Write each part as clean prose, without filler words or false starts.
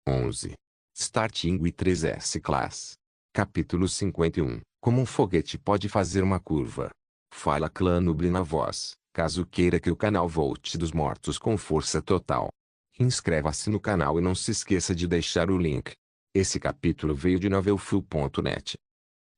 11. Starting with 3S Class. Capítulo 51. Como um foguete pode fazer uma curva. Fala Clã Noob na voz, caso queira que o canal volte dos mortos com força total. Inscreva-se no canal e não se esqueça de deixar o link. Esse capítulo veio de novelfull.net.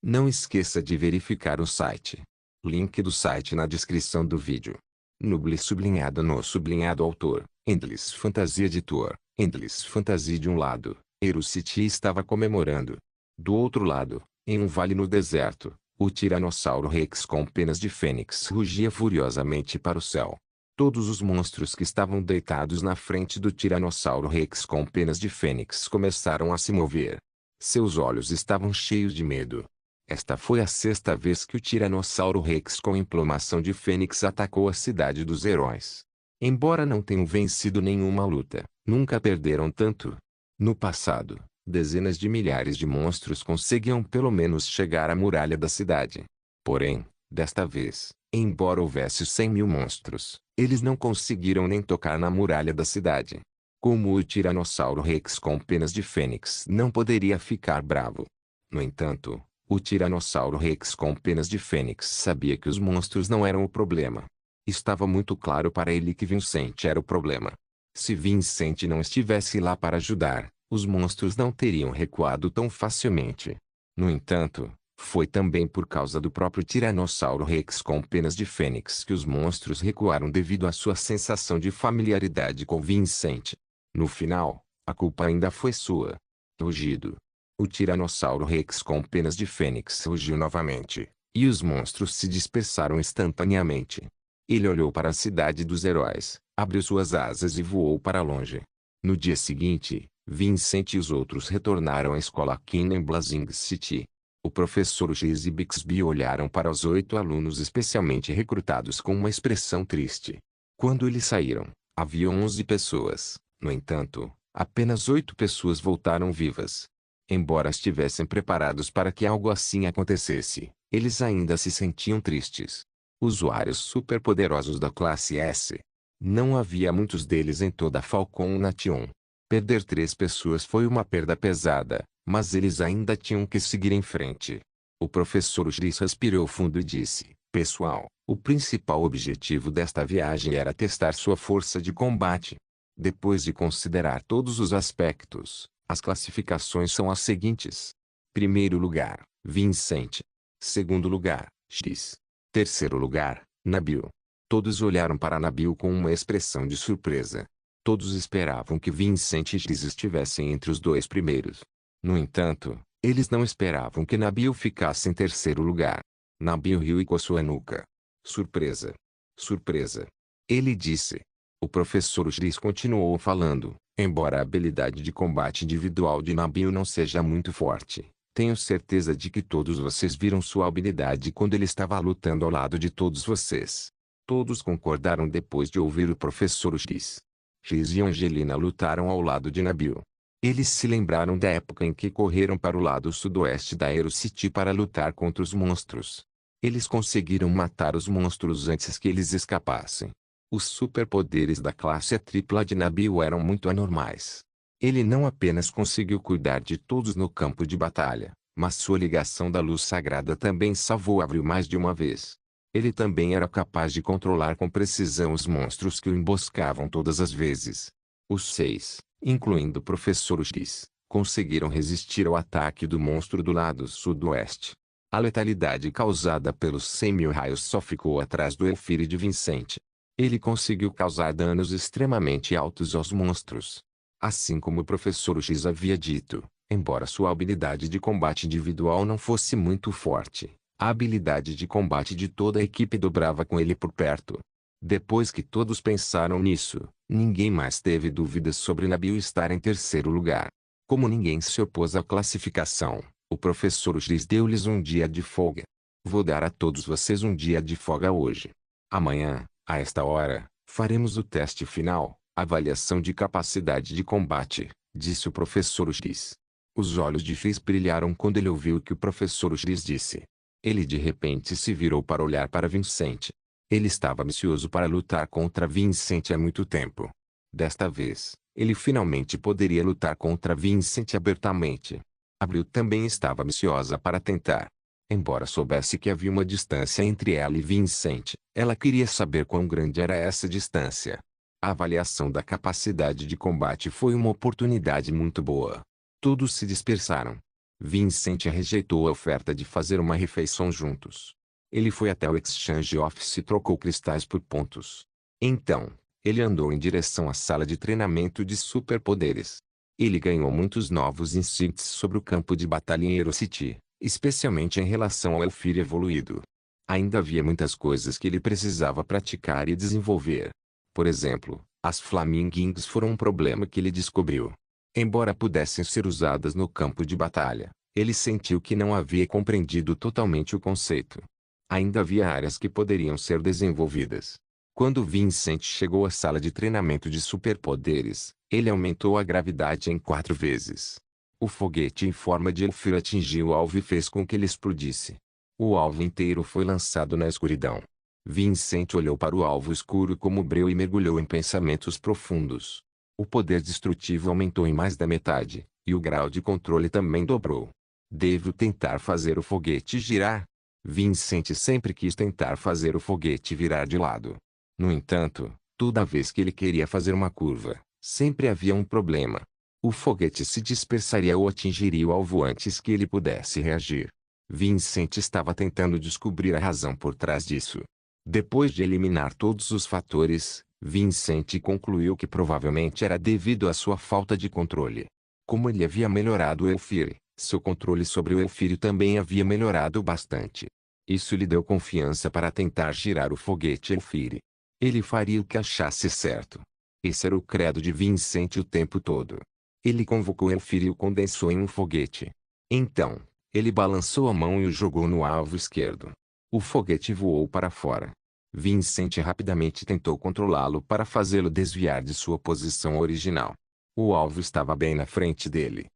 Não esqueça de verificar o site. Link do site na descrição do vídeo. Noob sublinhado no sublinhado autor, Endless Fantasy Editor, Endless Fantasy de um lado, Erocity estava comemorando. Do outro lado, em um vale no deserto, o Tiranossauro Rex com penas de fênix rugia furiosamente para o céu. Todos os monstros que estavam deitados na frente do Tiranossauro Rex com penas de fênix começaram a se mover. Seus olhos estavam cheios de medo. Esta foi a sexta vez que o Tiranossauro Rex com implomação de fênix atacou a cidade dos heróis. Embora não tenham vencido nenhuma luta, nunca perderam tanto. No passado, dezenas de milhares de monstros conseguiam pelo menos chegar à muralha da cidade. Porém, desta vez, embora houvesse 100.000 monstros, eles não conseguiram nem tocar na muralha da cidade. Como o Tiranossauro Rex com penas de fênix não poderia ficar bravo. No entanto, o Tiranossauro Rex com penas de fênix sabia que os monstros não eram o problema. Estava muito claro para ele que Vincent era o problema. Se Vincent não estivesse lá para ajudar, os monstros não teriam recuado tão facilmente. No entanto, foi também por causa do próprio Tiranossauro Rex com penas de fênix que os monstros recuaram devido à sua sensação de familiaridade com Vincent. No final, a culpa ainda foi sua. Rugido. O Tiranossauro Rex com penas de fênix rugiu novamente, e os monstros se dispersaram instantaneamente. Ele olhou para a cidade dos heróis, abriu suas asas e voou para longe. No dia seguinte, Vincent e os outros retornaram à escola aqui em Blazing City. O professor X e Bixby olharam para os 8 alunos especialmente recrutados com uma expressão triste. Quando eles saíram, havia 11 pessoas. No entanto, apenas 8 pessoas voltaram vivas. Embora estivessem preparados para que algo assim acontecesse, eles ainda se sentiam tristes. Usuários superpoderosos da classe S. Não havia muitos deles em toda a Falcon Nation. Perder 3 pessoas foi uma perda pesada, mas eles ainda tinham que seguir em frente. O professor Chris respirou fundo e disse: Pessoal, o principal objetivo desta viagem era testar sua força de combate. Depois de considerar todos os aspectos, as classificações são as seguintes. Primeiro lugar, Vincent. Segundo lugar, X. Terceiro lugar, Nabil. Todos olharam para Nabil com uma expressão de surpresa. Todos esperavam que Vincent e X estivessem entre os 2 primeiros. No entanto, eles não esperavam que Nabil ficasse em terceiro lugar. Nabil riu e coçou a nuca. Surpresa. Surpresa. Ele disse. O professor X continuou falando. Embora a habilidade de combate individual de Nabil não seja muito forte, tenho certeza de que todos vocês viram sua habilidade quando ele estava lutando ao lado de todos vocês. Todos concordaram depois de ouvir o professor X. X e Angelina lutaram ao lado de Nabil. Eles se lembraram da época em que correram para o lado sudoeste da Aerocity para lutar contra os monstros. Eles conseguiram matar os monstros antes que eles escapassem. Os superpoderes da classe tripla de Nabil eram muito anormais. Ele não apenas conseguiu cuidar de todos no campo de batalha, mas sua ligação da luz sagrada também salvou Avril mais de uma vez. Ele também era capaz de controlar com precisão os monstros que o emboscavam todas as vezes. Os 6, incluindo o professor X, conseguiram resistir ao ataque do monstro do lado sudoeste. A letalidade causada pelos 100.000 raios só ficou atrás do Elfire de Vincent. Ele conseguiu causar danos extremamente altos aos monstros. Assim como o professor X havia dito, embora sua habilidade de combate individual não fosse muito forte, a habilidade de combate de toda a equipe dobrava com ele por perto. Depois que todos pensaram nisso, ninguém mais teve dúvidas sobre Nabil estar em terceiro lugar. Como ninguém se opôs à classificação, o professor X deu-lhes um dia de folga. Vou dar a todos vocês um dia de folga hoje. Amanhã, a esta hora, faremos o teste final, avaliação de capacidade de combate, disse o professor X. Os olhos de X brilharam quando ele ouviu o que o professor X disse. Ele de repente se virou para olhar para Vincent. Ele estava ansioso para lutar contra Vincent há muito tempo. Desta vez, ele finalmente poderia lutar contra Vincent abertamente. Abril também estava ambiciosa para tentar. Embora soubesse que havia uma distância entre ela e Vincent, ela queria saber quão grande era essa distância. A avaliação da capacidade de combate foi uma oportunidade muito boa. Todos se dispersaram. Vincent rejeitou a oferta de fazer uma refeição juntos. Ele foi até o Exchange Office e trocou cristais por pontos. Então, ele andou em direção à sala de treinamento de superpoderes. Ele ganhou muitos novos insights sobre o campo de batalha em Hero City, especialmente em relação ao Elfir evoluído. Ainda havia muitas coisas que ele precisava praticar e desenvolver. Por exemplo, as Flamingings foram um problema que ele descobriu. Embora pudessem ser usadas no campo de batalha, ele sentiu que não havia compreendido totalmente o conceito. Ainda havia áreas que poderiam ser desenvolvidas. Quando Vincent chegou à sala de treinamento de superpoderes, ele aumentou a gravidade em 4 vezes. O foguete em forma de Elfir atingiu o alvo e fez com que ele explodisse. O alvo inteiro foi lançado na escuridão. Vincent olhou para o alvo escuro como breu e mergulhou em pensamentos profundos. O poder destrutivo aumentou em mais da metade, e o grau de controle também dobrou. Devo tentar fazer o foguete girar? Vincent sempre quis tentar fazer o foguete virar de lado. No entanto, toda vez que ele queria fazer uma curva, sempre havia um problema. O foguete se dispersaria ou atingiria o alvo antes que ele pudesse reagir. Vincent estava tentando descobrir a razão por trás disso. Depois de eliminar todos os fatores, Vincent concluiu que provavelmente era devido à sua falta de controle. Como ele havia melhorado o Elfir, seu controle sobre o Elfir também havia melhorado bastante. Isso lhe deu confiança para tentar girar o foguete Elfir. Ele faria o que achasse certo. Esse era o credo de Vincent o tempo todo. Ele convocou Elfir e o condensou em um foguete. Então, ele balançou a mão e o jogou no alvo esquerdo. O foguete voou para fora. Vincent rapidamente tentou controlá-lo para fazê-lo desviar de sua posição original. O alvo estava bem na frente dele.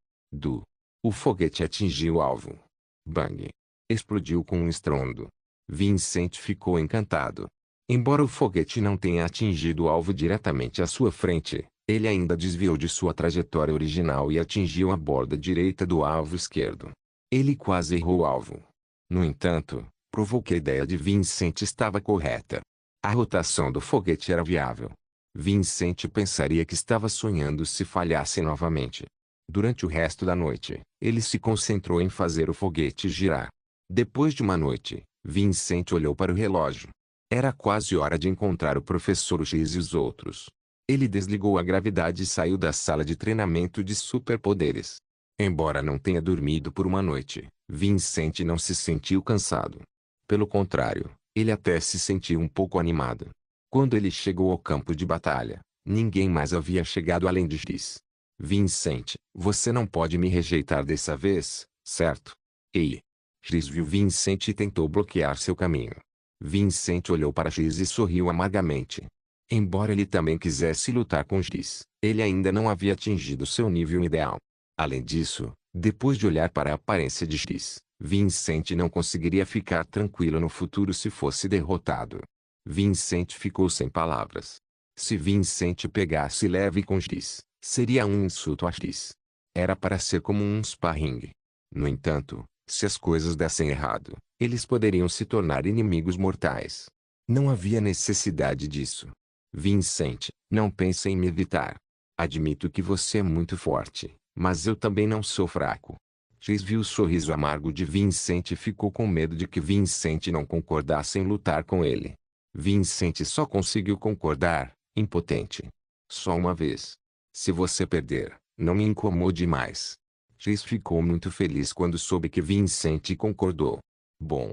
O foguete atingiu o alvo. Bang! Explodiu com um estrondo. Vincent ficou encantado. Embora o foguete não tenha atingido o alvo diretamente à sua frente, ele ainda desviou de sua trajetória original e atingiu a borda direita do alvo esquerdo. Ele quase errou o alvo. No entanto, provou que a ideia de Vincent estava correta. A rotação do foguete era viável. Vincent pensaria que estava sonhando se falhasse novamente. Durante o resto da noite, ele se concentrou em fazer o foguete girar. Depois de uma noite, Vincent olhou para o relógio. Era quase hora de encontrar o professor X e os outros. Ele desligou a gravidade e saiu da sala de treinamento de superpoderes. Embora não tenha dormido por uma noite, Vincent não se sentiu cansado. Pelo contrário, ele até se sentiu um pouco animado. Quando ele chegou ao campo de batalha, ninguém mais havia chegado além de X. Vincent, você não pode me rejeitar dessa vez, certo? Ei! X viu Vincent e tentou bloquear seu caminho. Vincent olhou para X e sorriu amargamente. Embora ele também quisesse lutar com X, ele ainda não havia atingido seu nível ideal. Além disso, depois de olhar para a aparência de X, Vincent não conseguiria ficar tranquilo no futuro se fosse derrotado. Vincent ficou sem palavras. Se Vincent pegasse leve com X, seria um insulto a X. Era para ser como um sparring. No entanto, se as coisas dessem errado, eles poderiam se tornar inimigos mortais. Não havia necessidade disso. Vincent, não pense em me evitar. Admito que você é muito forte, mas eu também não sou fraco. X viu o sorriso amargo de Vincent e ficou com medo de que Vincent não concordasse em lutar com ele. Vincent só conseguiu concordar, impotente. Só uma vez. Se você perder, não me incomode mais. X ficou muito feliz quando soube que Vincent concordou. Bom.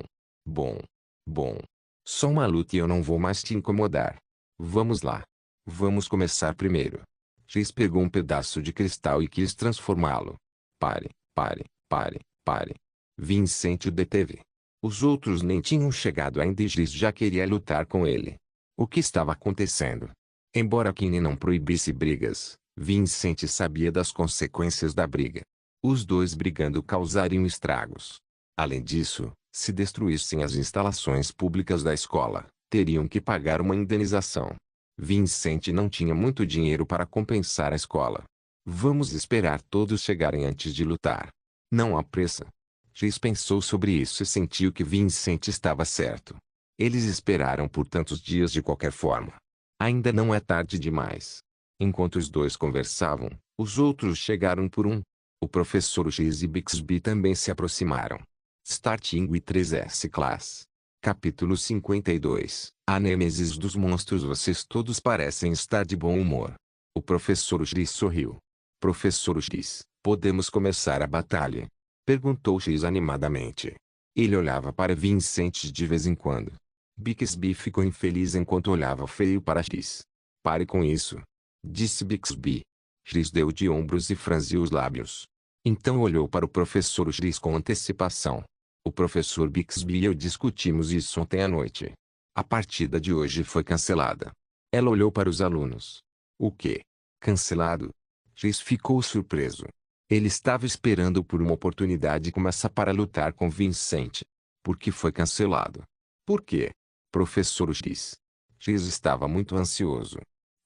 Só uma luta e eu não vou mais te incomodar. Vamos lá. Vamos começar primeiro. X pegou um pedaço de cristal e quis transformá-lo. Pare. Vincent o deteve. Os outros nem tinham chegado ainda e X já queria lutar com ele. O que estava acontecendo? Embora Kenny não proibisse brigas, Vincent sabia das consequências da briga. Os dois brigando causariam estragos. Além disso, se destruíssem as instalações públicas da escola, teriam que pagar uma indenização. Vincent não tinha muito dinheiro para compensar a escola. Vamos esperar todos chegarem antes de lutar. Não há pressa. Chris pensou sobre isso e sentiu que Vincent estava certo. Eles esperaram por tantos dias de qualquer forma. Ainda não é tarde demais. Enquanto os dois conversavam, os outros chegaram por um. O professor X e Bixby também se aproximaram. Starting with 3S Class. Capítulo 52. A Nêmesis dos monstros. Vocês todos parecem estar de bom humor. O professor X sorriu. Professor X, podemos começar a batalha? Perguntou X animadamente. Ele olhava para Vincent de vez em quando. Bixby ficou infeliz enquanto olhava feio para X. Pare com isso, disse Bixby. X deu de ombros e franziu os lábios. Então olhou para o professor X com antecipação. O professor Bixby e eu discutimos isso ontem à noite. A partida de hoje foi cancelada. Ela olhou para os alunos. O quê? Cancelado? X ficou surpreso. Ele estava esperando por uma oportunidade como essa para lutar com Vincent. Por que foi cancelado? Por quê? Professor X. X estava muito ansioso.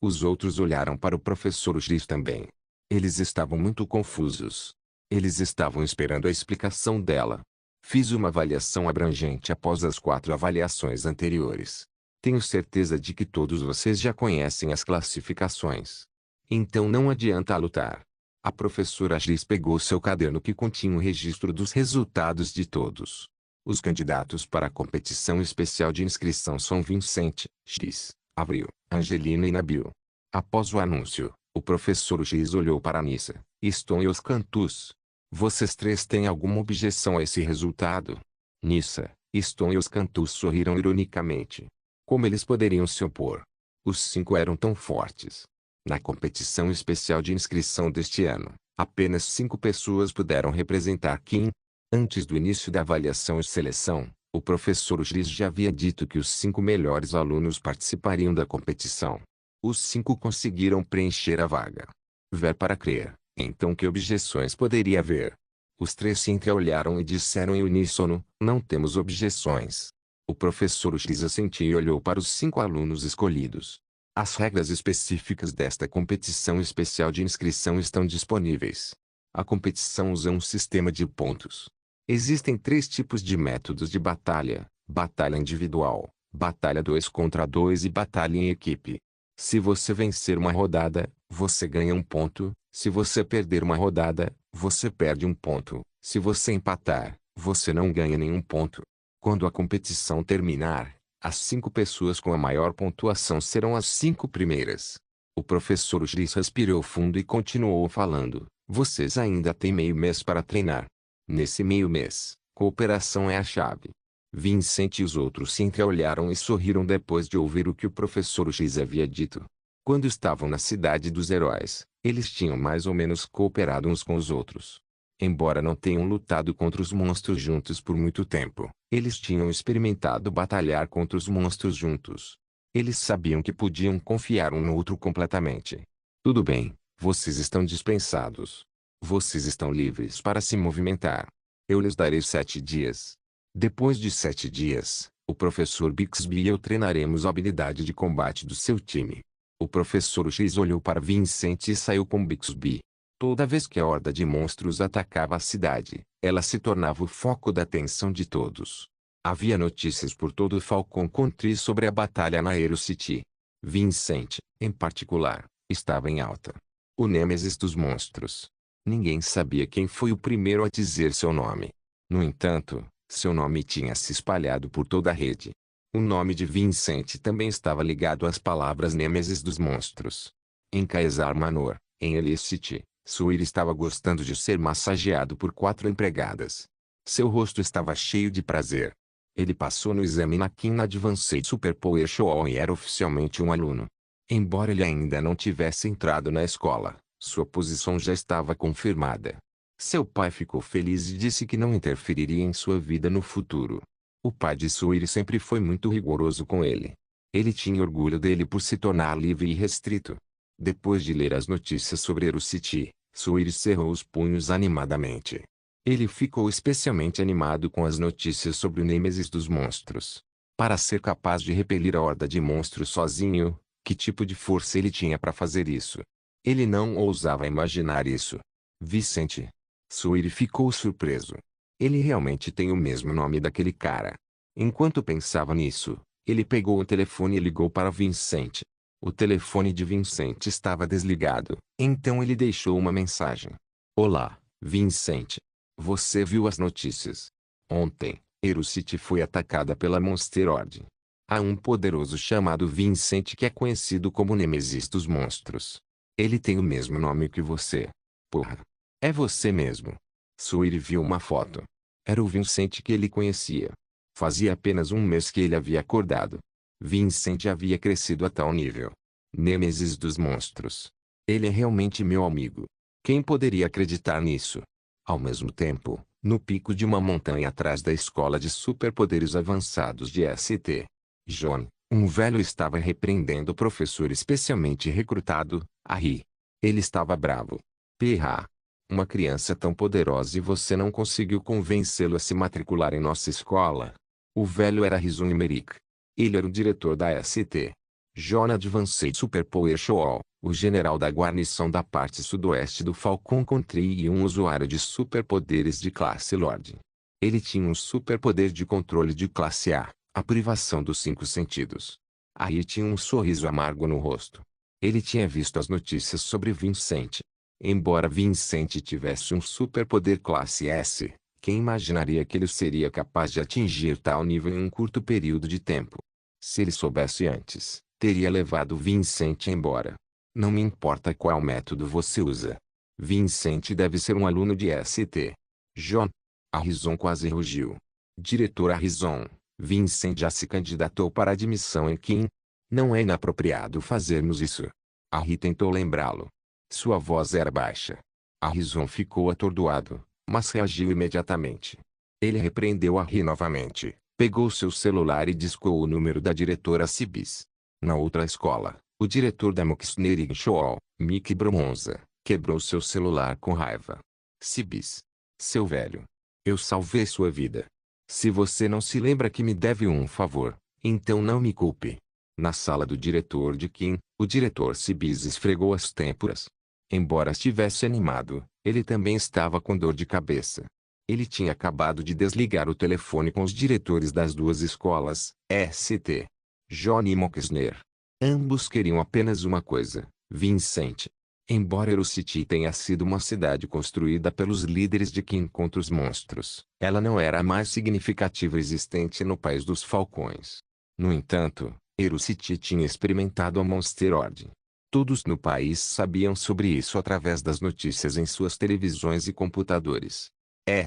Os outros olharam para o professor X também. Eles estavam muito confusos. Eles estavam esperando a explicação dela. Fiz uma avaliação abrangente após as 4 avaliações anteriores. Tenho certeza de que todos vocês já conhecem as classificações. Então não adianta lutar. A professora X pegou seu caderno que continha um registro dos resultados de todos. Os candidatos para a competição especial de inscrição são Vincent, X, Avril, Angelina e Nabil. Após o anúncio, o professor X olhou para Nissa, Stone e os Cantus. Vocês três têm alguma objeção a esse resultado? Nissa, Stone e os Cantus sorriram ironicamente. Como eles poderiam se opor? Os 5 eram tão fortes. Na competição especial de inscrição deste ano, apenas 5 pessoas puderam representar Kim. Antes do início da avaliação e seleção, o professor X já havia dito que os 5 melhores alunos participariam da competição. Os 5 conseguiram preencher a vaga. Ver para crer, então que objeções poderia haver? Os 3 se entreolharam e disseram em uníssono, não temos objeções. O professor X assentiu e olhou para os 5 alunos escolhidos. As regras específicas desta competição especial de inscrição estão disponíveis. A competição usa um sistema de pontos. Existem 3 tipos de métodos de batalha: batalha individual, batalha 2 contra 2 e batalha em equipe. Se você vencer uma rodada, você ganha 1 ponto. Se você perder uma rodada, você perde 1 ponto. Se você empatar, você não ganha nenhum ponto. Quando a competição terminar, as 5 pessoas com a maior pontuação serão as 5 primeiras. O professor X respirou fundo e continuou falando. Vocês ainda têm meio mês para treinar. Nesse meio mês, cooperação é a chave. Vincent e os outros se entreolharam e sorriram depois de ouvir o que o professor X havia dito. Quando estavam na cidade dos heróis, eles tinham mais ou menos cooperado uns com os outros. Embora não tenham lutado contra os monstros juntos por muito tempo, eles tinham experimentado batalhar contra os monstros juntos. Eles sabiam que podiam confiar um no outro completamente. Tudo bem, vocês estão dispensados. Vocês estão livres para se movimentar. Eu lhes darei 7 dias. Depois de 7 dias, o professor Bixby e eu treinaremos a habilidade de combate do seu time. O professor X olhou para Vincent e saiu com Bixby. Toda vez que a horda de monstros atacava a cidade, ela se tornava o foco da atenção de todos. Havia notícias por todo o Falcon Country sobre a batalha na Aero City. Vincent, em particular, estava em alta. O Nêmesis dos monstros. Ninguém sabia quem foi o primeiro a dizer seu nome. No entanto, seu nome tinha se espalhado por toda a rede. O nome de Vincent também estava ligado às palavras Nêmesis dos monstros. Em Caesar Manor, em Elicity, Sawyer estava gostando de ser massageado por 4 empregadas. Seu rosto estava cheio de prazer. Ele passou no exame na King Advanced Super Power Show e era oficialmente um aluno. Embora ele ainda não tivesse entrado na escola, sua posição já estava confirmada. Seu pai ficou feliz e disse que não interferiria em sua vida no futuro. O pai de Sawyer sempre foi muito rigoroso com ele. Ele tinha orgulho dele por se tornar livre e restrito. Depois de ler as notícias sobre Aero City, Sawyer cerrou os punhos animadamente. Ele ficou especialmente animado com as notícias sobre o Nêmesis dos monstros. Para ser capaz de repelir a horda de monstros sozinho, Que tipo de força ele tinha para fazer isso? Ele não ousava imaginar isso. Vicente. Suíri ficou surpreso. Ele realmente tem o mesmo nome daquele cara. Enquanto pensava nisso, ele pegou o telefone e ligou para Vicente. O telefone de Vicente estava desligado, então ele deixou uma mensagem. Olá, Vicente. Você viu as notícias? Ontem, Hero City foi atacada pela Monster Horde. Há um poderoso chamado Vicente que é conhecido como Nemesis dos monstros. Ele tem o mesmo nome que você. Porra. É você mesmo. Suíri viu uma foto. Era o Vicente que ele conhecia. Fazia apenas um mês que ele havia acordado. Vicente havia crescido a tal nível. Nêmesis dos monstros. Ele é realmente meu amigo. Quem poderia acreditar nisso? Ao mesmo tempo, no pico de uma montanha atrás da escola de superpoderes avançados de ST, John, um velho, estava repreendendo o professor especialmente recrutado, Harry. Ele estava bravo. Pirra. Uma criança tão poderosa e você não conseguiu convencê-lo a se matricular em nossa escola? O velho era Rizun Imeric. Ele era o diretor da ST. John Advanced Superpower Show, o general da guarnição da parte sudoeste do Falcon Country e um usuário de superpoderes de classe Lorde. Ele tinha um superpoder de controle de classe a privação dos 5 sentidos. Aí tinha um sorriso amargo no rosto. Ele tinha visto as notícias sobre Vicente. Embora Vicente tivesse um superpoder classe S, quem imaginaria que ele seria capaz de atingir tal nível em um curto período de tempo? Se ele soubesse antes, teria levado Vicente embora. Não me importa qual método você usa. Vicente deve ser um aluno de ST. John. Harrison quase rugiu. Diretor Harrison, Vicente já se candidatou para admissão em Kim. Não é inapropriado fazermos isso. Harry tentou lembrá-lo. Sua voz era baixa. Harrison ficou atordoado, mas reagiu imediatamente. Ele repreendeu Harry novamente, pegou seu celular e discou o número da diretora Cibis. Na outra escola, o diretor da Moxnerig Show, Mickey Bromonza, quebrou seu celular com raiva. Cibis. Seu velho. Eu salvei sua vida. Se você não se lembra que me deve um favor, então não me culpe. Na sala do diretor de Kim, o diretor Cibis esfregou as têmporas. Embora estivesse animado, ele também estava com dor de cabeça. Ele tinha acabado de desligar o telefone com os diretores das duas escolas, ST. John e Moxner. Ambos queriam apenas uma coisa, Vicente. Embora Hero City tenha sido uma cidade construída pelos líderes de Kim contra os monstros, ela não era a mais significativa existente no País dos Falcões. No entanto, Hero City tinha experimentado a Monster Horde. Todos no país sabiam sobre isso através das notícias em suas televisões e computadores.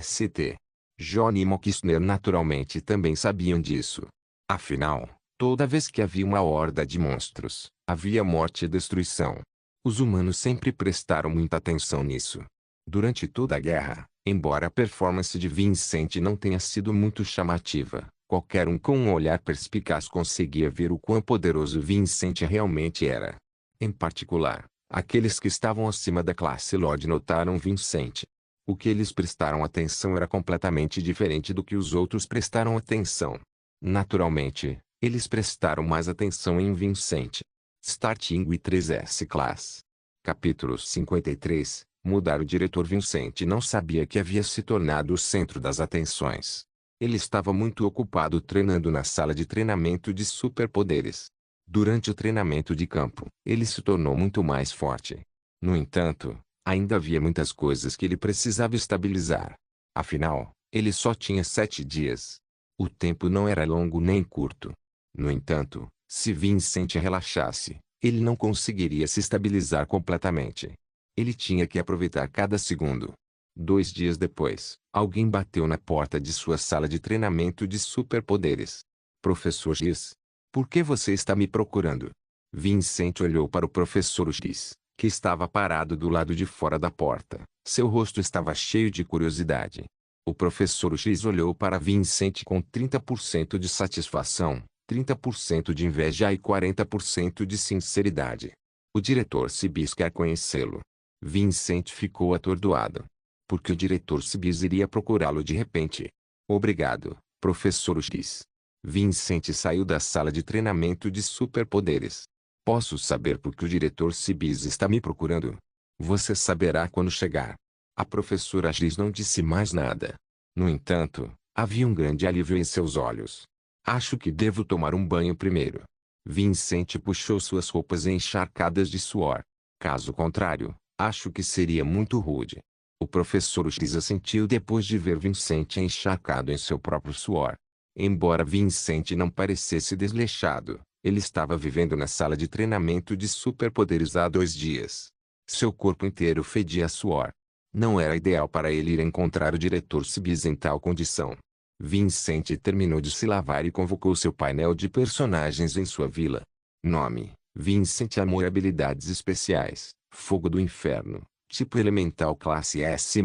ST. John e Moxner naturalmente também sabiam disso. Afinal, toda vez que havia uma horda de monstros, havia morte e destruição. Os humanos sempre prestaram muita atenção nisso. Durante toda a guerra, embora a performance de Vicente não tenha sido muito chamativa, qualquer um com um olhar perspicaz conseguia ver o quão poderoso Vicente realmente era. Em particular, aqueles que estavam acima da classe Lorde notaram Vicente. O que eles prestaram atenção era completamente diferente do que os outros prestaram atenção. Naturalmente, eles prestaram mais atenção em Vicente. Starting with 3S Class. Capítulo 53. Mudar. O diretor Vicente não sabia que havia se tornado o centro das atenções. Ele estava muito ocupado treinando na sala de treinamento de superpoderes. Durante o treinamento de campo, ele se tornou muito mais forte. No entanto, ainda havia muitas coisas que ele precisava estabilizar. Afinal, ele só tinha 7 dias. O tempo não era longo nem curto. No entanto, se Vicente relaxasse, ele não conseguiria se estabilizar completamente. Ele tinha que aproveitar cada segundo. 2 dias depois, alguém bateu na porta de sua sala de treinamento de superpoderes. Professor X. Por que você está me procurando? Vicente olhou para o professor X, que estava parado do lado de fora da porta. Seu rosto estava cheio de curiosidade. O professor X olhou para Vicente com 30% de satisfação, 30% de inveja e 40% de sinceridade. O diretor Cibis quer conhecê-lo. Vicente ficou atordoado. Por que o diretor Cibis iria procurá-lo de repente? Obrigado, professor X. Vicente saiu da sala de treinamento de superpoderes. Posso saber por que o diretor Sibis está me procurando? Você saberá quando chegar. A professora Giz não disse mais nada. No entanto, havia um grande alívio em seus olhos. Acho que devo tomar um banho primeiro. Vincent puxou suas roupas encharcadas de suor. Caso contrário, acho que seria muito rude. O professor Giz assentiu depois de ver Vincent encharcado em seu próprio suor. Embora Vincent não parecesse desleixado, ele estava vivendo na sala de treinamento de superpoderes há 2 dias. Seu corpo inteiro fedia a suor. Não era ideal para ele ir encontrar o diretor Sibis em tal condição. Vincent terminou de se lavar e convocou seu painel de personagens em sua vila. Nome: Vincent Amor. Habilidades especiais: Fogo do Inferno, tipo elemental classe S+,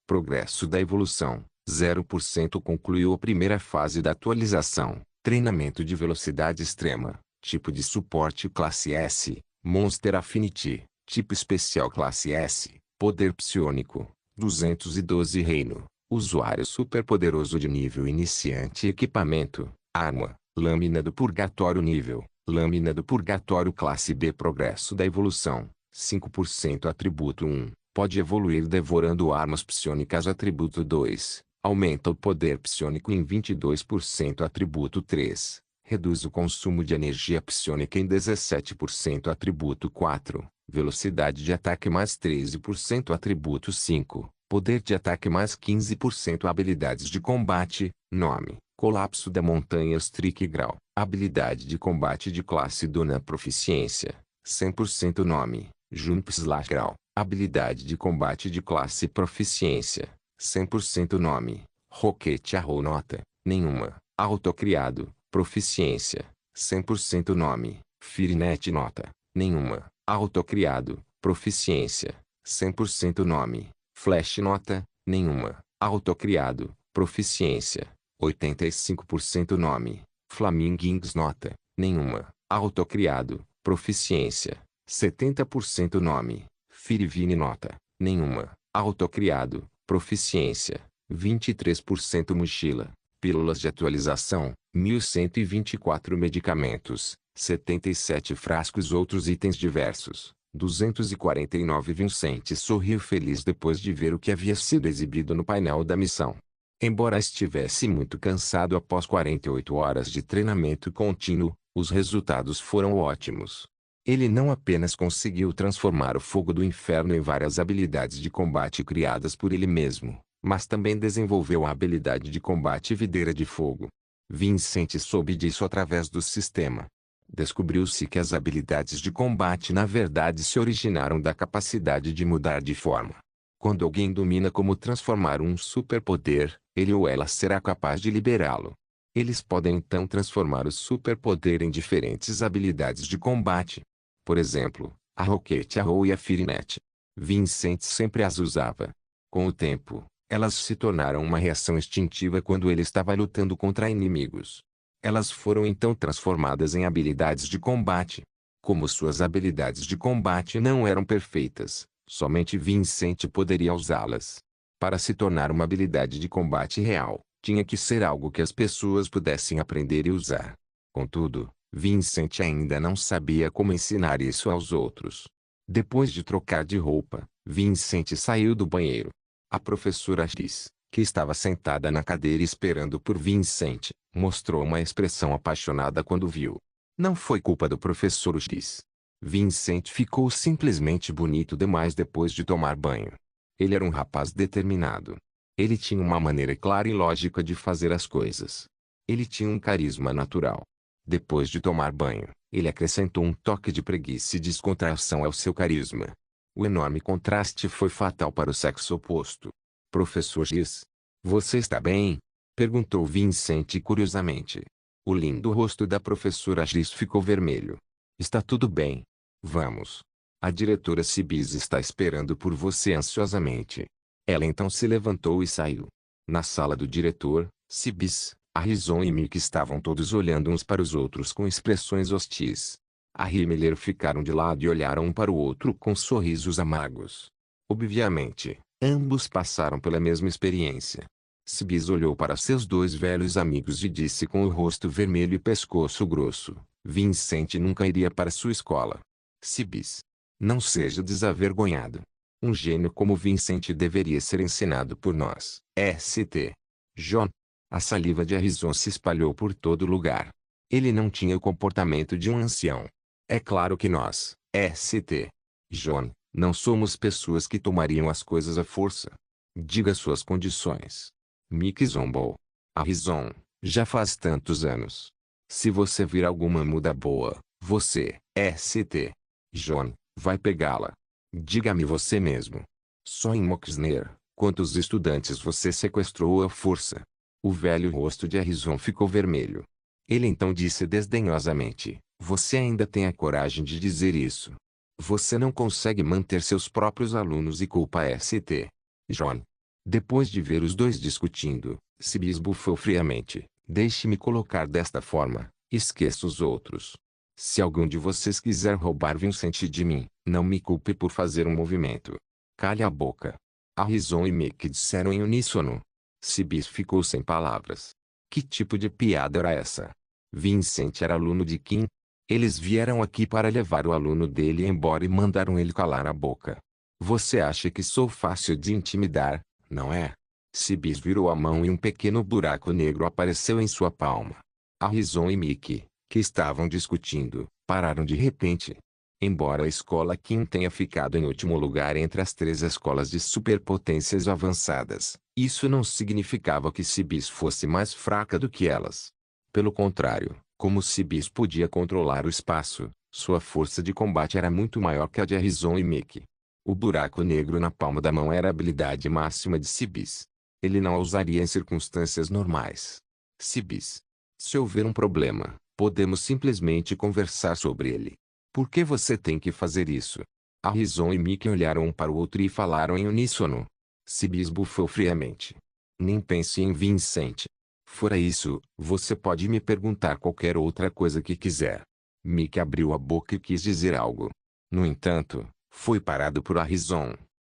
progresso da evolução, 0%. Concluiu a primeira fase da atualização, treinamento de velocidade extrema, tipo de suporte classe S, Monster Affinity, tipo especial classe S, poder psiônico, 212 reino. Usuário superpoderoso de nível iniciante. Equipamento: arma, lâmina do purgatório. Nível: lâmina do purgatório classe B. Progresso da evolução, 5%. Atributo 1, pode evoluir devorando armas psiônicas. Atributo 2, aumenta o poder psiônico em 22%. Atributo 3, reduz o consumo de energia psiônica em 17%. Atributo 4, velocidade de ataque mais 13%. Atributo 5, poder de ataque mais 15%. Habilidades de combate: nome: Colapso da Montanha Streak. Grau: habilidade de combate de classe Dona. Proficiência: 100%. Nome: Jump Slash. Grau: habilidade de combate de classe Proficiência: 100%. Nome: Rocket Arrow. Nota: nenhuma. Autocriado: Proficiência: 100%. Nome: Firenet. Nota: nenhuma. Autocriado: Proficiência: 100%. Nome: Flash. Nota: nenhuma. Autocriado: Proficiência: 85%. Nome: Flamingings. Nota: nenhuma. Autocriado: Proficiência: 70%. Nome: Firivine. Nota: nenhuma. Autocriado: Proficiência: 23%. Mochila: pílulas de atualização, 1124. Medicamentos, 77 frascos. Outros itens diversos, 249. Vincent sorriu feliz depois de ver o que havia sido exibido no painel da missão. Embora estivesse muito cansado após 48 horas de treinamento contínuo, os resultados foram ótimos. Ele não apenas conseguiu transformar o fogo do inferno em várias habilidades de combate criadas por ele mesmo, mas também desenvolveu a habilidade de combate videira de fogo. Vincent soube disso através do sistema. Descobriu-se que as habilidades de combate na verdade se originaram da capacidade de mudar de forma. Quando alguém domina como transformar um superpoder, ele ou ela será capaz de liberá-lo. Eles podem então transformar o superpoder em diferentes habilidades de combate. Por exemplo, a Rocket Arrow e a Firenet. Vincent sempre as usava. Com o tempo, elas se tornaram uma reação instintiva quando ele estava lutando contra inimigos. Elas foram então transformadas em habilidades de combate. Como suas habilidades de combate não eram perfeitas, somente Vincent poderia usá-las. Para se tornar uma habilidade de combate real, tinha que ser algo que as pessoas pudessem aprender e usar. Contudo, Vincent ainda não sabia como ensinar isso aos outros. Depois de trocar de roupa, Vincent saiu do banheiro. A professora Giz, que estava sentada na cadeira esperando por Vincent, mostrou uma expressão apaixonada quando viu. Não foi culpa do professor Giz. Vincent ficou simplesmente bonito demais depois de tomar banho. Ele era um rapaz determinado. Ele tinha uma maneira clara e lógica de fazer as coisas. Ele tinha um carisma natural. Depois de tomar banho, ele acrescentou um toque de preguiça e descontração ao seu carisma. O enorme contraste foi fatal para o sexo oposto. Professor Giz, você está bem? Perguntou Vincent curiosamente. O lindo rosto da professora Giz ficou vermelho. Está tudo bem. Vamos. A diretora Sibis está esperando por você ansiosamente. Ela então se levantou e saiu. Na sala do diretor, Sibis, Harrison e Mick estavam todos olhando uns para os outros com expressões hostis. A Himmler ficaram de lado e olharam um para o outro com sorrisos amargos. Obviamente, ambos passaram pela mesma experiência. Sibis olhou para seus dois velhos amigos e disse com o rosto vermelho e pescoço grosso: Vincent nunca iria para sua escola. Cibis. Não seja desavergonhado. Um gênio como Vincent deveria ser ensinado por nós. St. John. A saliva de Harrison se espalhou por todo lugar. Ele não tinha o comportamento de um ancião. É claro que nós, St. John, não somos pessoas que tomariam as coisas à força. Diga suas condições. Mickey zombou. Harrison, já faz tantos anos. Se você vir alguma muda boa, você, St. John, vai pegá-la. Diga-me você mesmo. Só em Moxner, quantos estudantes você sequestrou à força? O velho rosto de Harrison ficou vermelho. Ele então disse desdenhosamente, você ainda tem a coragem de dizer isso. Você não consegue manter seus próprios alunos e culpa St. John. Depois de ver os dois discutindo, Cibis bufou friamente. Deixe-me colocar desta forma, esqueça os outros. Se algum de vocês quiser roubar Vincent de mim, não me culpe por fazer um movimento. Calhe a boca. Harrison e Mickey disseram em uníssono. Cibis ficou sem palavras. Que tipo de piada era essa? Vincent era aluno de Kim. Eles vieram aqui para levar o aluno dele embora e mandaram ele calar a boca. Você acha que sou fácil de intimidar, não é? Cibis virou a mão e um pequeno buraco negro apareceu em sua palma. Harrison e Mickey, que estavam discutindo, pararam de repente. Embora a escola Kim tenha ficado em último lugar entre as 3 escolas de superpotências avançadas, isso não significava que Cibis fosse mais fraca do que elas. Pelo contrário, como Cibis podia controlar o espaço, sua força de combate era muito maior que a de Harrison e Mickey. O buraco negro na palma da mão era a habilidade máxima de Cibis. Ele não a usaria em circunstâncias normais. Cibis. Se houver um problema, podemos simplesmente conversar sobre ele. Por que você tem que fazer isso? Harrison e Mickey olharam um para o outro e falaram em uníssono. Cibis bufou friamente. Nem pense em Vincent. Fora isso, você pode me perguntar qualquer outra coisa que quiser. Mickey abriu a boca e quis dizer algo. No entanto, foi parado por Harrison.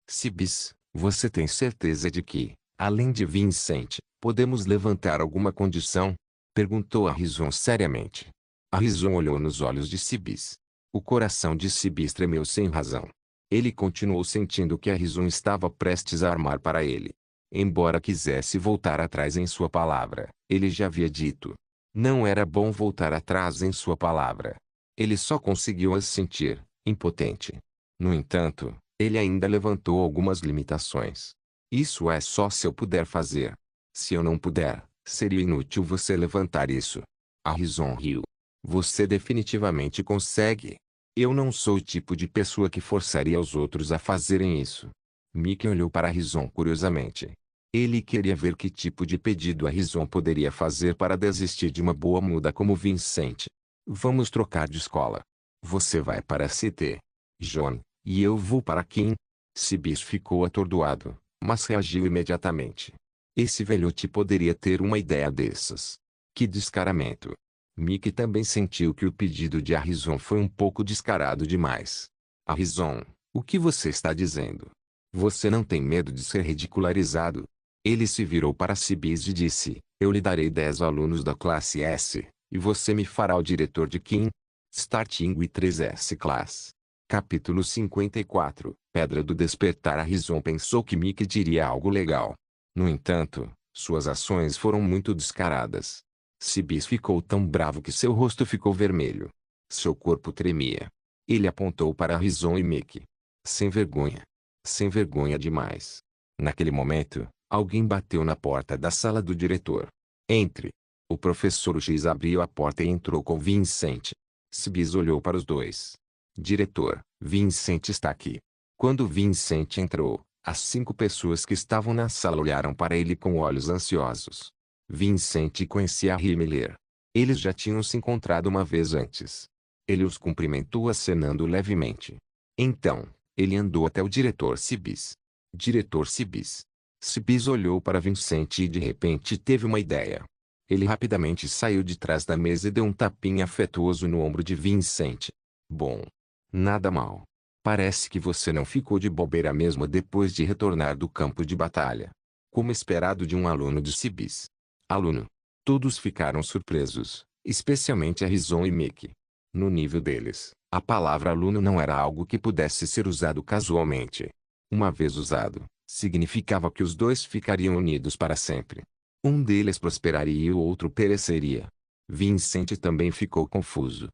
Cibis, você tem certeza de que, além de Vincent, podemos levantar alguma condição? Perguntou Harrison seriamente. Harrison olhou nos olhos de Cibis. O coração de Cibis tremeu sem razão. Ele continuou sentindo que Harrison estava prestes a armar para ele. Embora quisesse voltar atrás em sua palavra, ele já havia dito. Não era bom voltar atrás em sua palavra. Ele só conseguiu assentir, impotente. No entanto, ele ainda levantou algumas limitações. Isso é só se eu puder fazer. Se eu não puder, seria inútil você levantar isso. Harrison riu. Você definitivamente consegue. Eu não sou o tipo de pessoa que forçaria os outros a fazerem isso. Mickey olhou para Harrison curiosamente. Ele queria ver que tipo de pedido Harrison poderia fazer para desistir de uma boa muda como Vincent. Vamos trocar de escola. Você vai para St. John, e eu vou para Kim. Cibis ficou atordoado, mas reagiu imediatamente. Esse velhote poderia ter uma ideia dessas. Que descaramento. Mickey também sentiu que o pedido de Harrison foi um pouco descarado demais. Harrison, o que você está dizendo? Você não tem medo de ser ridicularizado? Ele se virou para Cibis e disse, eu lhe darei 10 alunos da classe S, e você me fará o diretor de Kim. Starting with 3S Class. Capítulo 54, Pedra do Despertar. Harrison pensou que Mickey diria algo legal. No entanto, suas ações foram muito descaradas. Cibis ficou tão bravo que seu rosto ficou vermelho. Seu corpo tremia. Ele apontou para Harrison e Mickey. Sem vergonha. Sem vergonha demais. Naquele momento, alguém bateu na porta da sala do diretor. Entre. O professor X abriu a porta e entrou com Vincent. Cibis olhou para os dois. Diretor, Vincent está aqui. Quando Vincent entrou, as 5 pessoas que estavam na sala olharam para ele com olhos ansiosos. Vincent conhecia Himmler. Eles já tinham se encontrado uma vez antes. Ele os cumprimentou acenando levemente. Então, ele andou até o diretor Cibis. Diretor Cibis. Cibis olhou para Vincent e de repente teve uma ideia. Ele rapidamente saiu de trás da mesa e deu um tapinha afetuoso no ombro de Vincent. Bom. Nada mal. Parece que você não ficou de bobeira mesmo depois de retornar do campo de batalha. Como esperado de um aluno de Cibis. Aluno. Todos ficaram surpresos, especialmente Harrison e Mickey. No nível deles, a palavra aluno não era algo que pudesse ser usado casualmente. Uma vez usado, significava que os dois ficariam unidos para sempre. Um deles prosperaria e o outro pereceria. Vincent também ficou confuso.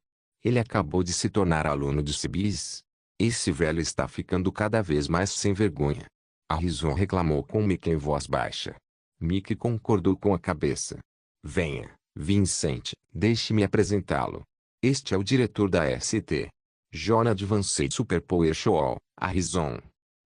Ele acabou de se tornar aluno de Cibis. Esse velho está ficando cada vez mais sem vergonha. Harrison reclamou com Mickey em voz baixa. Mickey concordou com a cabeça. Venha, Vincent, deixe-me apresentá-lo. Este é o diretor da ST. John Advanced Superpower Show, Harrison.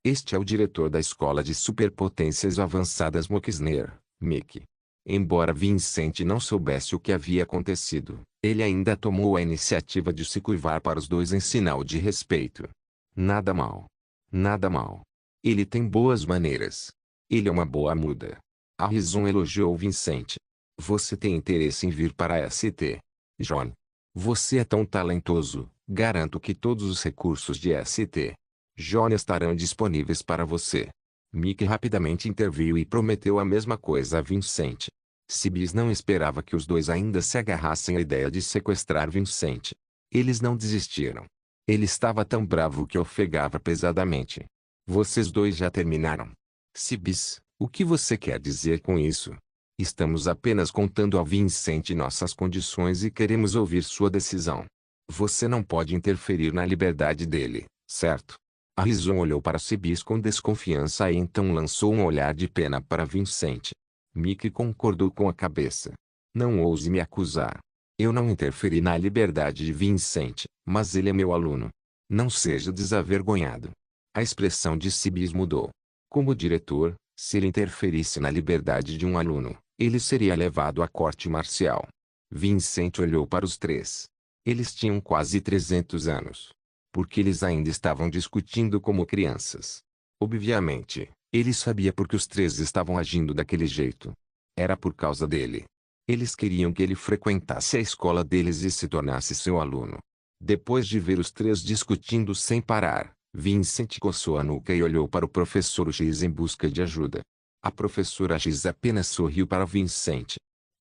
Este é o diretor da Escola de Superpotências Avançadas Moxner, Mickey. Embora Vincent não soubesse o que havia acontecido, ele ainda tomou a iniciativa de se curvar para os dois em sinal de respeito. Nada mal. Nada mal. Ele tem boas maneiras. Ele é uma boa muda. Harrison elogiou Vincent. Você tem interesse em vir para a ST, John? Você é tão talentoso, garanto que todos os recursos de ST, John, estarão disponíveis para você. Mickey rapidamente interveio e prometeu a mesma coisa a Vincent. Cibis não esperava que os dois ainda se agarrassem à ideia de sequestrar Vincent. Eles não desistiram. Ele estava tão bravo que ofegava pesadamente. Vocês dois já terminaram? Cibis, o que você quer dizer com isso? Estamos apenas contando a Vincent nossas condições e queremos ouvir sua decisão. Você não pode interferir na liberdade dele, certo? Harrison olhou para Cibis com desconfiança e então lançou um olhar de pena para Vincent. Mickey concordou com a cabeça. Não ouse me acusar. Eu não interferi na liberdade de Vincent, mas ele é meu aluno. Não seja desavergonhado. A expressão de Cibis mudou. Como diretor, se ele interferisse na liberdade de um aluno, ele seria levado à corte marcial. Vincent olhou para os três. Eles tinham quase 300 anos. Porque eles ainda estavam discutindo como crianças. Obviamente, ele sabia por que os três estavam agindo daquele jeito. Era por causa dele. Eles queriam que ele frequentasse a escola deles e se tornasse seu aluno. Depois de ver os três discutindo sem parar, Vincent coçou a nuca e olhou para o professor X em busca de ajuda. A professora X apenas sorriu para Vincent.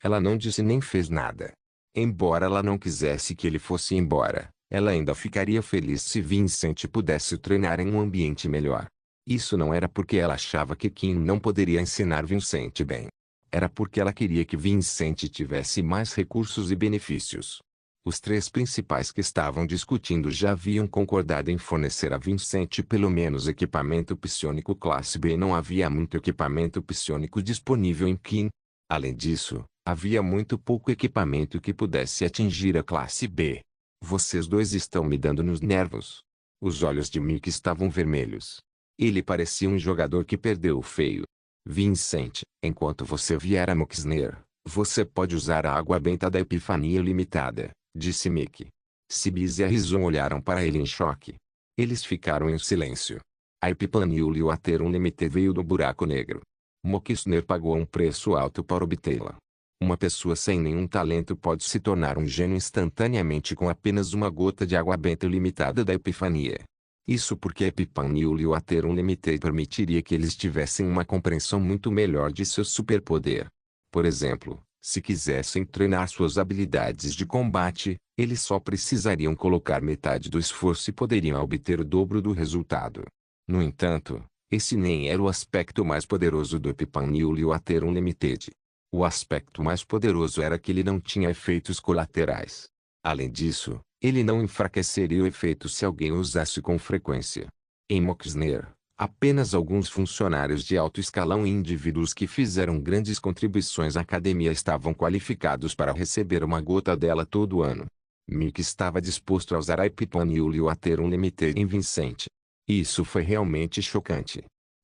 Ela não disse nem fez nada. Embora ela não quisesse que ele fosse embora, ela ainda ficaria feliz se Vincent pudesse treinar em um ambiente melhor. Isso não era porque ela achava que Kim não poderia ensinar Vincent bem. Era porque ela queria que Vincent tivesse mais recursos e benefícios. Os três principais que estavam discutindo já haviam concordado em fornecer a Vincent pelo menos equipamento psionico classe B e não havia muito equipamento psionico disponível em Kim. Além disso, havia muito pouco equipamento que pudesse atingir a classe B. Vocês dois estão me dando nos nervos. Os olhos de Mickey estavam vermelhos. Ele parecia um jogador que perdeu o feio. Vincent, enquanto você vier a Moxner, você pode usar a água benta da Epifania Limitada, disse Mickey. Cibis e Harrison olharam para ele em choque. Eles ficaram em silêncio. A Epifania Limited veio do buraco negro. Moxner pagou um preço alto para obtê-la. Uma pessoa sem nenhum talento pode se tornar um gênio instantaneamente com apenas uma gota de água benta ilimitada da Epifania. Isso porque a Epifania Limited permitiria que eles tivessem uma compreensão muito melhor de seu superpoder. Por exemplo, se quisessem treinar suas habilidades de combate, eles só precisariam colocar metade do esforço e poderiam obter o dobro do resultado. No entanto, esse nem era o aspecto mais poderoso do Epifania Limited. O aspecto mais poderoso era que ele não tinha efeitos colaterais. Além disso, ele não enfraqueceria o efeito se alguém o usasse com frequência. Em Moxner, apenas alguns funcionários de alto escalão e indivíduos que fizeram grandes contribuições à academia estavam qualificados para receber uma gota dela todo ano. Mickey estava disposto a usar a Epifania Limited em Vincent. Isso foi realmente chocante.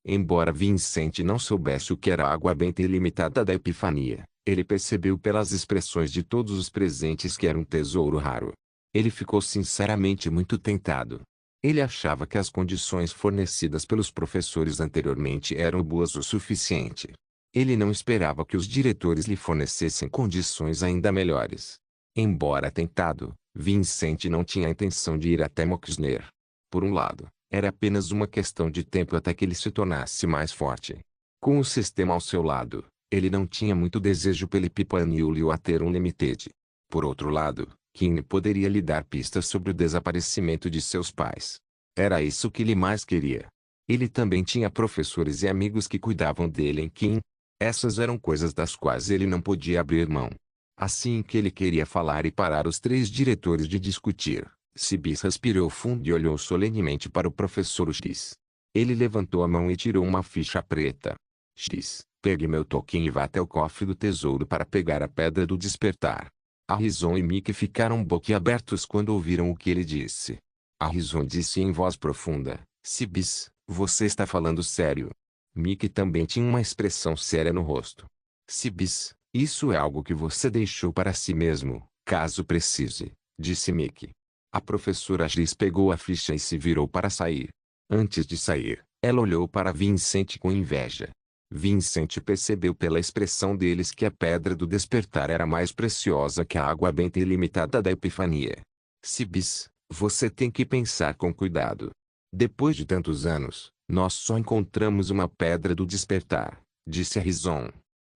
Embora Vincent não soubesse o que era a água benta ilimitada da Epifania, ele percebeu pelas expressões de todos os presentes que era um tesouro raro. Ele ficou sinceramente muito tentado. Ele achava que as condições fornecidas pelos professores anteriormente eram boas o suficiente. Ele não esperava que os diretores lhe fornecessem condições ainda melhores. Embora tentado, Vincent não tinha a intenção de ir até Moxner. Por um lado, era apenas uma questão de tempo até que ele se tornasse mais forte. Com o sistema ao seu lado, ele não tinha muito desejo pela Epifania Limited. Por outro lado, Kim poderia lhe dar pistas sobre o desaparecimento de seus pais. Era isso que ele mais queria. Ele também tinha professores e amigos que cuidavam dele em Kim. Essas eram coisas das quais ele não podia abrir mão. Assim que ele queria falar e parar os três diretores de discutir, Sibis respirou fundo e olhou solenemente para o professor X. Ele levantou a mão e tirou uma ficha preta. X, pegue meu token e vá até o cofre do tesouro para pegar a pedra do despertar. Harrison e Mickey ficaram boquiabertos quando ouviram o que ele disse. Harrison disse em voz profunda, Sibis, você está falando sério? Mickey também tinha uma expressão séria no rosto. Sibis, isso é algo que você deixou para si mesmo, caso precise, disse Mickey. A professora Gris pegou a ficha e se virou para sair. Antes de sair, ela olhou para Vincent com inveja. Vincent percebeu pela expressão deles que a pedra do despertar era mais preciosa que a água benta ilimitada da Epifania. Sibis, você tem que pensar com cuidado. Depois de tantos anos, nós só encontramos uma pedra do despertar, disse Harrison.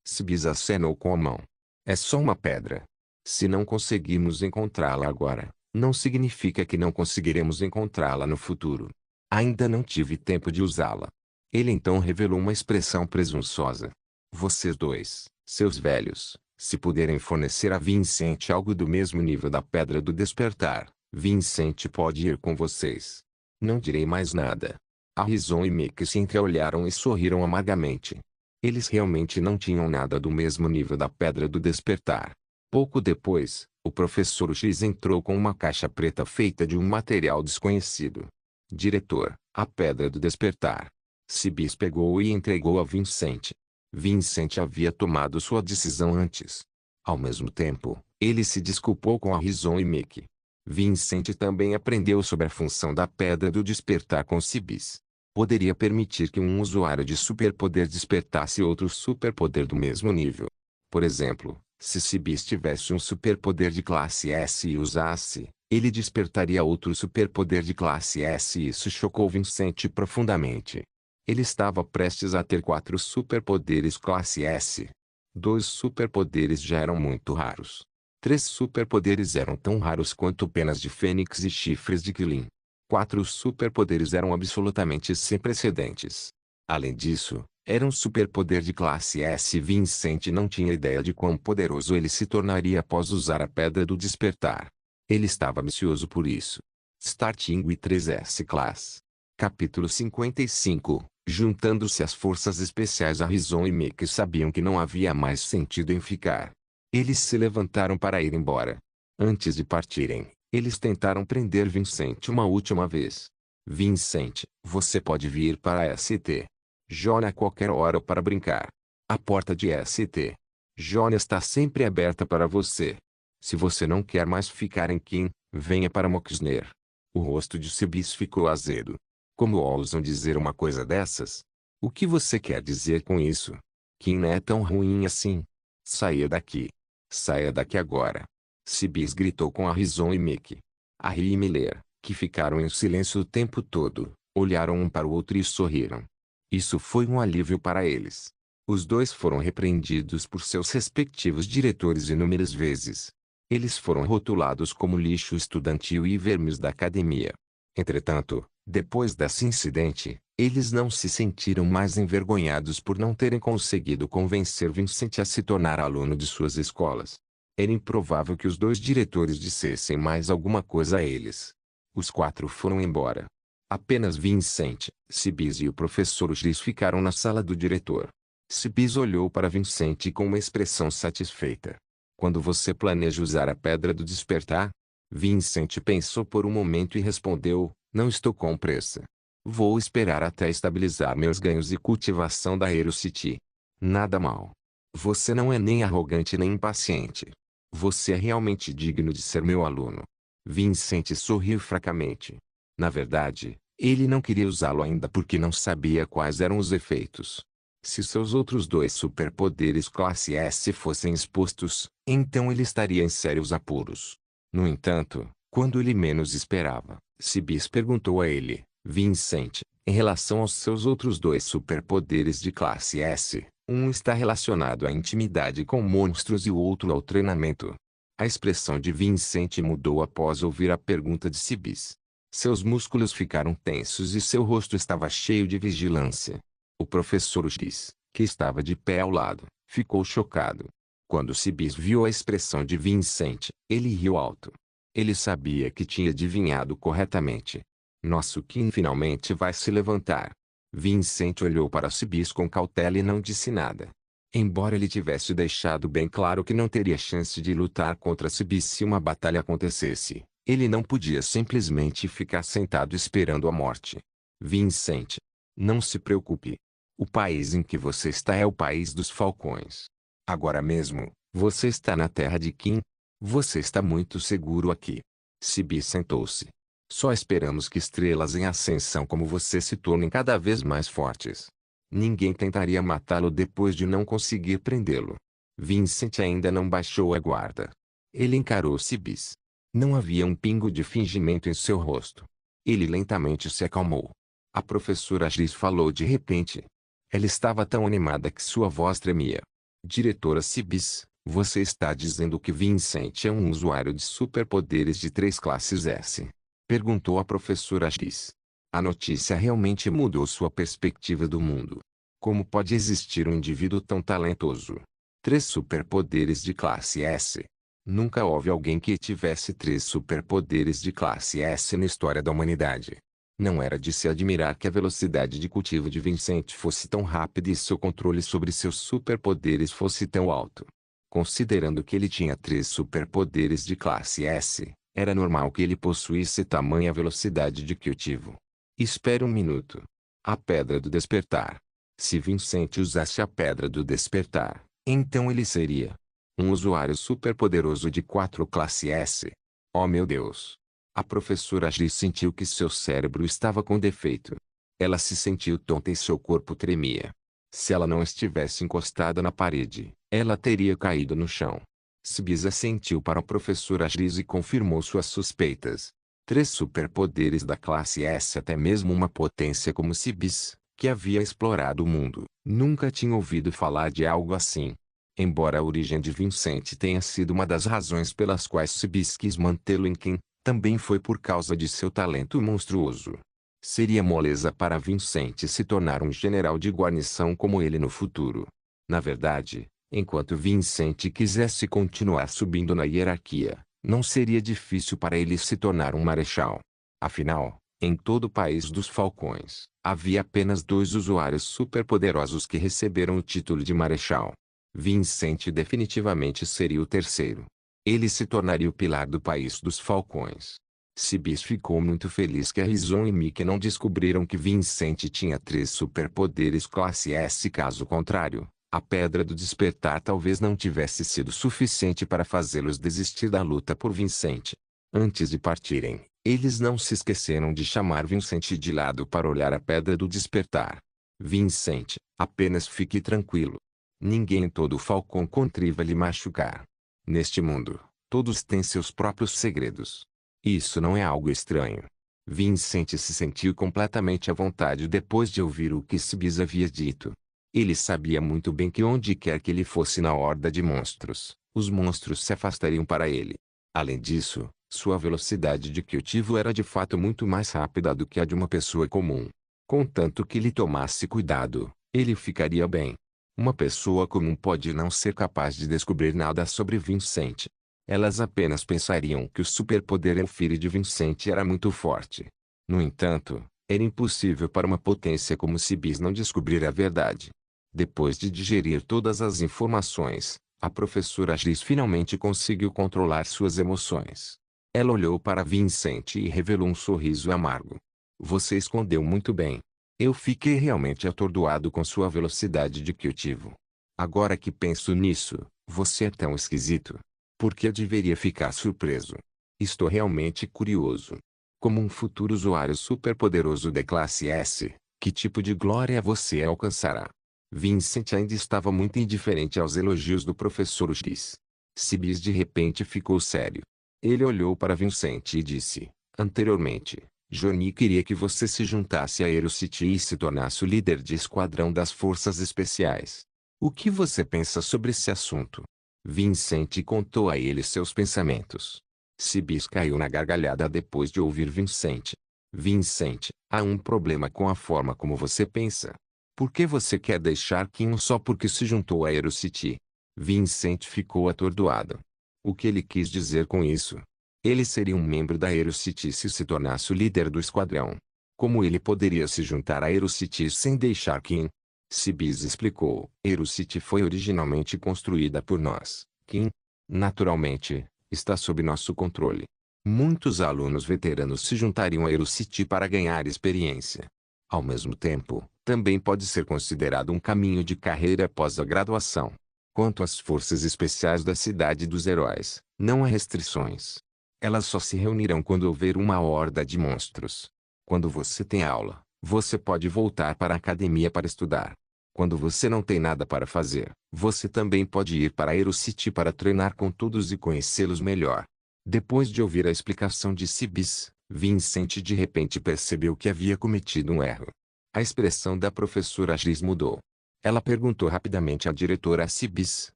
Sibis acenou com a mão. É só uma pedra. Se não conseguimos encontrá-la agora, não significa que não conseguiremos encontrá-la no futuro. Ainda não tive tempo de usá-la. Ele então revelou uma expressão presunçosa. Vocês dois, seus velhos, se puderem fornecer a Vincent algo do mesmo nível da pedra do despertar, Vincent pode ir com vocês. Não direi mais nada. Harrison e Mickey se entreolharam e sorriram amargamente. Eles realmente não tinham nada do mesmo nível da pedra do despertar. Pouco depois, o professor X entrou com uma caixa preta feita de um material desconhecido. Diretor, a pedra do despertar. Sibis pegou e entregou a Vincent. Vincent havia tomado sua decisão antes. Ao mesmo tempo, ele se desculpou com Harrison e Mickey. Vincent também aprendeu sobre a função da pedra do despertar com Sibis. Poderia permitir que um usuário de superpoder despertasse outro superpoder do mesmo nível. Por exemplo, se Sibis tivesse um superpoder de classe S e usasse, ele despertaria outro superpoder de classe S e isso chocou Vincent profundamente. Ele estava prestes a ter 4 superpoderes classe S. 2 superpoderes já eram muito raros. 3 superpoderes eram tão raros quanto penas de fênix e chifres de Qilin. 4 superpoderes eram absolutamente sem precedentes. Além disso, era um superpoder de classe S e Vincent não tinha ideia de quão poderoso ele se tornaria após usar a Pedra do Despertar. Ele estava ansioso por isso. Starting with 3S Class. Capítulo 55. Juntando-se às forças especiais, Harrison e Mickey sabiam que não havia mais sentido em ficar. Eles se levantaram para ir embora. Antes de partirem, eles tentaram prender Vincent uma última vez. Vincent, você pode vir para ST. Jona a qualquer hora para brincar. A porta de ST. Jona está sempre aberta para você. Se você não quer mais ficar em Kim, venha para Moxner. O rosto de Sibis ficou azedo. Como ousam dizer uma coisa dessas? O que você quer dizer com isso? Kim não é tão ruim assim. Saia daqui. Saia daqui agora. Sibis gritou com Harrison e Mickey. Harry e Miller, que ficaram em silêncio o tempo todo, olharam um para o outro e sorriram. Isso foi um alívio para eles. Os dois foram repreendidos por seus respectivos diretores inúmeras vezes. Eles foram rotulados como lixo estudantil e vermes da academia. Entretanto, depois desse incidente, eles não se sentiram mais envergonhados por não terem conseguido convencer Vincent a se tornar aluno de suas escolas. Era improvável que os dois diretores dissessem mais alguma coisa a eles. Os 4 foram embora. Apenas Vincent, Sibis e o professor X ficaram na sala do diretor. Sibis olhou para Vincent com uma expressão satisfeita. Quando você planeja usar a Pedra do Despertar? Vincent pensou por um momento e respondeu, não estou com pressa. Vou esperar até estabilizar meus ganhos e cultivação da Hero City. Nada mal. Você não é nem arrogante nem impaciente. Você é realmente digno de ser meu aluno. Vincent sorriu fracamente. Na verdade, ele não queria usá-lo ainda porque não sabia quais eram os efeitos. Se seus outros 2 superpoderes classe S fossem expostos, então ele estaria em sérios apuros. No entanto, quando ele menos esperava, Sibis perguntou a ele, Vincent, em relação aos seus outros 2 superpoderes de classe S, um está relacionado à intimidade com monstros e o outro ao treinamento. A expressão de Vincent mudou após ouvir a pergunta de Cibis. Seus músculos ficaram tensos e seu rosto estava cheio de vigilância. O professor X, que estava de pé ao lado, ficou chocado. Quando Cibis viu a expressão de Vincent, ele riu alto. Ele sabia que tinha adivinhado corretamente. Nosso Kim finalmente vai se levantar. Vincent olhou para Cibis com cautela e não disse nada. Embora ele tivesse deixado bem claro que não teria chance de lutar contra Cibis se uma batalha acontecesse, ele não podia simplesmente ficar sentado esperando a morte. Vincent, não se preocupe. O país em que você está é o país dos falcões. Agora mesmo, você está na terra de Kim. Você está muito seguro aqui. Cibis sentou-se. Só esperamos que estrelas em ascensão como você se tornem cada vez mais fortes. Ninguém tentaria matá-lo depois de não conseguir prendê-lo. Vincent ainda não baixou a guarda. Ele encarou Cibis. Não havia um pingo de fingimento em seu rosto. Ele lentamente se acalmou. A professora Giz falou de repente. Ela estava tão animada que sua voz tremia. Diretora Cibis, você está dizendo que Vincent é um usuário de superpoderes de 3 classes S? Perguntou a professora Giz. A notícia realmente mudou sua perspectiva do mundo. Como pode existir um indivíduo tão talentoso? 3 superpoderes de classe S. Nunca houve alguém que tivesse 3 superpoderes de classe S na história da humanidade. Não era de se admirar que a velocidade de cultivo de Vincent fosse tão rápida e seu controle sobre seus superpoderes fosse tão alto. Considerando que ele tinha 3 superpoderes de classe S, era normal que ele possuísse tamanha velocidade de cultivo. Espere um minuto. A Pedra do Despertar. Se Vincent usasse a Pedra do Despertar, então ele seria um usuário superpoderoso de 4 classe S. Oh meu Deus! A professora Giz sentiu que seu cérebro estava com defeito. Ela se sentiu tonta e seu corpo tremia. Se ela não estivesse encostada na parede, ela teria caído no chão. Cibis assentiu para a professora Giz e confirmou suas suspeitas. 3 superpoderes da classe S. Até mesmo uma potência como Cibis, que havia explorado o mundo, nunca tinha ouvido falar de algo assim. Embora a origem de Vincent tenha sido uma das razões pelas quais Cibis quis mantê-lo em Kim, também foi por causa de seu talento monstruoso. Seria moleza para Vincent se tornar um general de guarnição como ele no futuro. Na verdade, enquanto Vincent quisesse continuar subindo na hierarquia, não seria difícil para ele se tornar um marechal. Afinal, em todo o país dos falcões, havia apenas 2 usuários superpoderosos que receberam o título de marechal. Vincent definitivamente seria o terceiro. Ele se tornaria o pilar do país dos falcões. Cibis ficou muito feliz que a Rison e Mickey não descobriram que Vincent tinha 3 superpoderes classe S. Caso contrário, a Pedra do Despertar talvez não tivesse sido suficiente para fazê-los desistir da luta por Vincent. Antes de partirem, eles não se esqueceram de chamar Vincent de lado para olhar a Pedra do Despertar. Vincent, apenas fique tranquilo. Ninguém em todo o Falcão Country vai lhe machucar. Neste mundo, todos têm seus próprios segredos. Isso não é algo estranho. Vincent se sentiu completamente à vontade depois de ouvir o que Cibis havia dito. Ele sabia muito bem que onde quer que ele fosse na horda de monstros, os monstros se afastariam para ele. Além disso, sua velocidade de cultivo era de fato muito mais rápida do que a de uma pessoa comum. Contanto que ele tomasse cuidado, ele ficaria bem. Uma pessoa comum pode não ser capaz de descobrir nada sobre Vincent. Elas apenas pensariam que o superpoder Elfire de Vincent era muito forte. No entanto, era impossível para uma potência como Cibis não descobrir a verdade. Depois de digerir todas as informações, a professora Giz finalmente conseguiu controlar suas emoções. Ela olhou para Vincent e revelou um sorriso amargo. Você escondeu muito bem. Eu fiquei realmente atordoado com sua velocidade de cultivo. Agora que penso nisso, você é tão esquisito. Por que eu deveria ficar surpreso? Estou realmente curioso. Como um futuro usuário superpoderoso da classe S, que tipo de glória você alcançará? Vincent ainda estava muito indiferente aos elogios do professor X. Cibis de repente ficou sério. Ele olhou para Vincent e disse, anteriormente, Johnny queria que você se juntasse a Aerocity e se tornasse o líder de esquadrão das forças especiais. O que você pensa sobre esse assunto? Vincent contou a ele seus pensamentos. Cibis caiu na gargalhada depois de ouvir Vincent. Vincent, há um problema com a forma como você pensa. Por que você quer deixar Kim só porque se juntou a Aerocity? Vincent ficou atordoado. O que ele quis dizer com isso? Ele seria um membro da Aerocity se tornasse o líder do esquadrão. Como ele poderia se juntar a Aerocity sem deixar Kim? Cibis explicou. Aerocity foi originalmente construída por nós. Kim, naturalmente, está sob nosso controle. Muitos alunos veteranos se juntariam a Aerocity para ganhar experiência. Ao mesmo tempo, também pode ser considerado um caminho de carreira após a graduação. Quanto às forças especiais da Cidade dos Heróis, não há restrições. Elas só se reunirão quando houver uma horda de monstros. Quando você tem aula, você pode voltar para a academia para estudar. Quando você não tem nada para fazer, você também pode ir para a Aerocity para treinar com todos e conhecê-los melhor. Depois de ouvir a explicação de Cibis, Vincent de repente percebeu que havia cometido um erro. A expressão da professora Gris mudou. Ela perguntou rapidamente à diretora Cibis: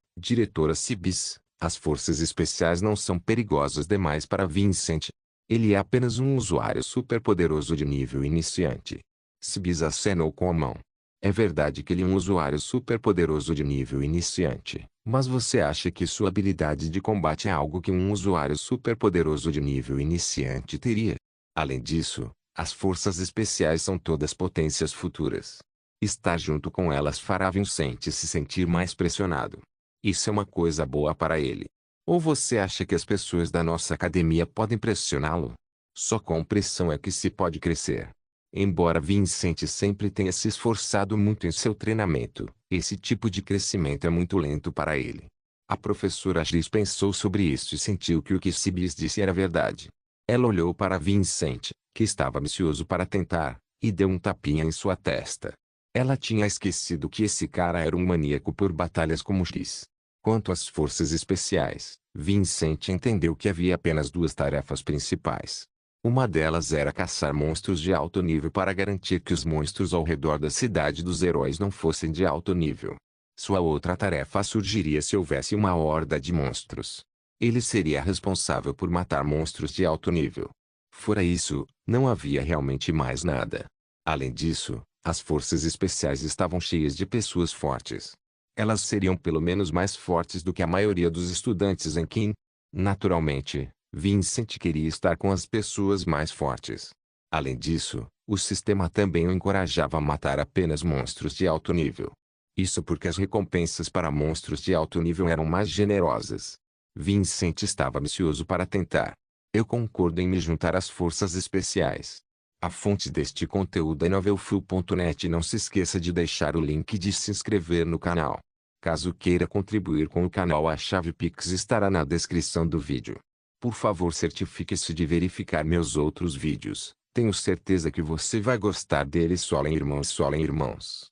Diretora Cibis, as forças especiais não são perigosas demais para Vincent? Ele é apenas um usuário superpoderoso de nível iniciante. Cibis acenou com a mão. É verdade que ele é um usuário superpoderoso de nível iniciante, mas você acha que sua habilidade de combate é algo que um usuário superpoderoso de nível iniciante teria? Além disso, as forças especiais são todas potências futuras. Estar junto com elas fará Vincent se sentir mais pressionado. Isso é uma coisa boa para ele. Ou você acha que as pessoas da nossa academia podem pressioná-lo? Só com pressão é que se pode crescer. Embora Vincent sempre tenha se esforçado muito em seu treinamento, esse tipo de crescimento é muito lento para ele. A professora Gris pensou sobre isso e sentiu que o que Cibis disse era verdade. Ela olhou para Vincent, que estava ansioso para tentar, e deu um tapinha em sua testa. Ela tinha esquecido que esse cara era um maníaco por batalhas como X. Quanto às forças especiais, Vincent entendeu que havia apenas duas tarefas principais. Uma delas era caçar monstros de alto nível para garantir que os monstros ao redor da Cidade dos Heróis não fossem de alto nível. Sua outra tarefa surgiria se houvesse uma horda de monstros. Ele seria responsável por matar monstros de alto nível. Fora isso, não havia realmente mais nada. Além disso, as forças especiais estavam cheias de pessoas fortes. Elas seriam pelo menos mais fortes do que a maioria dos estudantes em Kim. Naturalmente, Vincent queria estar com as pessoas mais fortes. Além disso, o sistema também o encorajava a matar apenas monstros de alto nível. Isso porque as recompensas para monstros de alto nível eram mais generosas. Vincent estava ansioso para tentar. Eu concordo em me juntar às forças especiais. A fonte deste conteúdo é novelfull.net. Não se esqueça de deixar o link e de se inscrever no canal. Caso queira contribuir com o canal, a chave Pix estará na descrição do vídeo. Por favor, certifique-se de verificar meus outros vídeos. Tenho certeza que você vai gostar deles. Solem irmãos, solem irmãos.